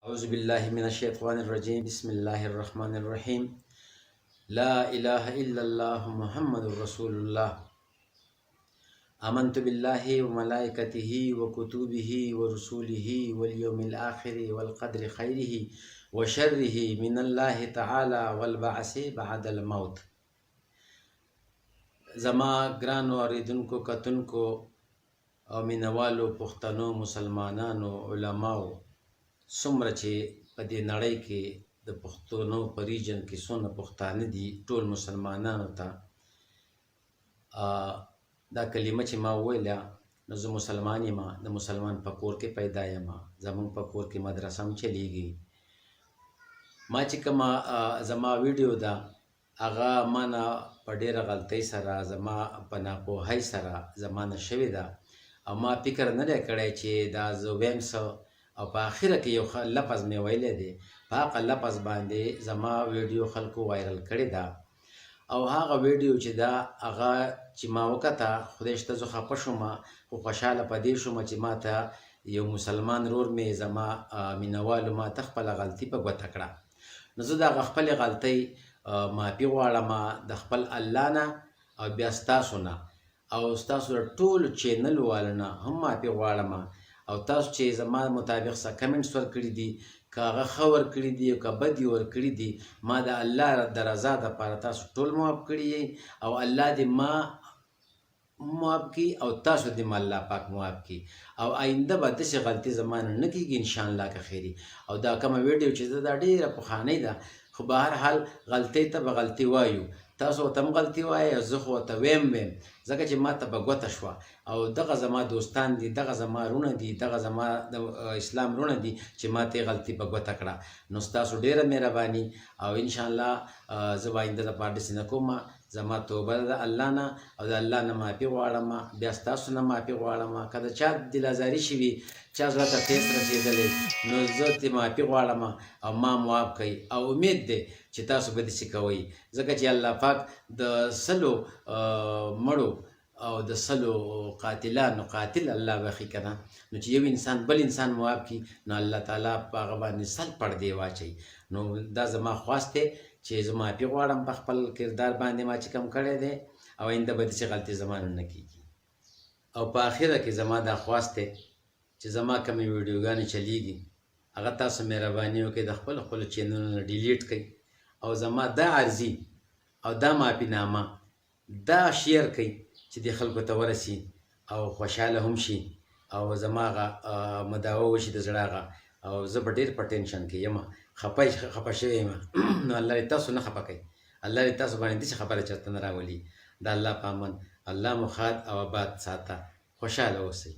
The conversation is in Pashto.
أعوذ بالله من الشيطان الرجيم بسم الله الرحمن الرحيم لا إله إلا الله محمد رسول الله آمنت بالله وملائكته وكتبه ورسوله واليوم الآخر والقدر خيره وشره من الله تعالى والبعث بعد الموت. زما ګرانو اوریدونکو کتونکو او مینوالو پښتنو مسلمانانو علماو څومره چې په دې نړۍ کې د پښتنو په ریجن کې څونه پښتانه دي ټول مسلمانانو ته دا کلمه چې ما وویله نو زه مسلمان یم، د مسلمان په کور کې پیدا یم، زمونږ په کور کې مدرسه هم چلیږي. ما چې کومه زما ویډیو ده هغه ما نه په ډېره غلطۍ سره زما په ناپوهۍ سره زما نه شوې ده او ما فکر نه دی کړی چې دا زه ویم څه او په آخره کې یو لفظ مې ویلی دی، په هغه لفظ باندې زما ویډیو خلکو وایرل کړې ده او هغه ویډیو چې ده هغه چې ما وکته خدای شته زه خفه شوم، خو خوشحاله په دې شوم چې ما ته یو مسلمان ورور مې زما مینوالو ما ته خپله غلطي په ګوته کړه. نو زه د هغه خپلې غلطۍ معافي غواړم د خپل الله نه او بیا ستاسو نه او ستاسو د ټولو چینل والو نه هم معافي غواړم او تاسو چې زما مطابق څه کمنټس ورکړي دي که هغه ښه ورکړي دي او که بد یې ورکړي دي ما د الله د رضا دپاره تاسو ټول معاف کړي یئ او الله دې ما معاف کړي او تاسو دې ما الله پاک معاف کړي او آینده به داسې غلطي زما نه نه کېږي انشاءالله که خیري. او دا کومه ویډیو چې ده دا ډېره پخوانۍ ده خو به هر حال غلطۍ ته به غلطي وایو، تاسو ورته هم غلطي وایئ او زه خو ورته ویم ځکه چې ما ته به ګوته شوه او دغه زما دوستان دي، دغه زما رونه دي، دغه زما د اسلام رونه دي چې ما ته یې غلطي په ګوته کړه. نو ستاسو ډېره مهرباني او انشاءالله زه به آینده دپاره داسې نه کوم. زما توبه ده د الله نه او د الله نه معافي غواړم، بیا ستاسو نه معافي غواړم. که د چا دلازاري شوي چا زړه ته ټیس رسېدلی نو زه ترې معافي غواړم او ما معاف کوئ او امید دی چې تاسو به داسې کوئ ځکه چې الله پاک د سلو مړو او د سلو قاتلانو قاتل الله بخي که نه، نو چې یو انسان بل انسان معاف کړي نو الله تعالی په هغه باندې سل پردې واچوي. نو دا زما خواست دی چې زه معافي غواړم په خپل کردار باندې ما چې کم کړی دی او آینده به داسې غلطي زما نه کېږي. او په آخره کې زما دا خواست دی چې زما کومې ویډیوګانې چلیږي هغه تاسو مهرباني وکړئ د خپلو خپلو چینلونه ډیلیټ کړئ او زما دا عرضي او دا معافینامه دا شیر کړئ چې دې خلکو ته ورسي او خوشحاله هم شي او زما هغه مداوه وشي د زړه هغه او زه به ډېر په ټینشن کې یم، خفه شوی یم. نو الله دې تاسو نه خفه کوي، الله دې تاسو باندې داسې خبره چېرته نه راولي. د الله په امان الله مو ښاد او آباد ساته، خوشحاله اوسئ.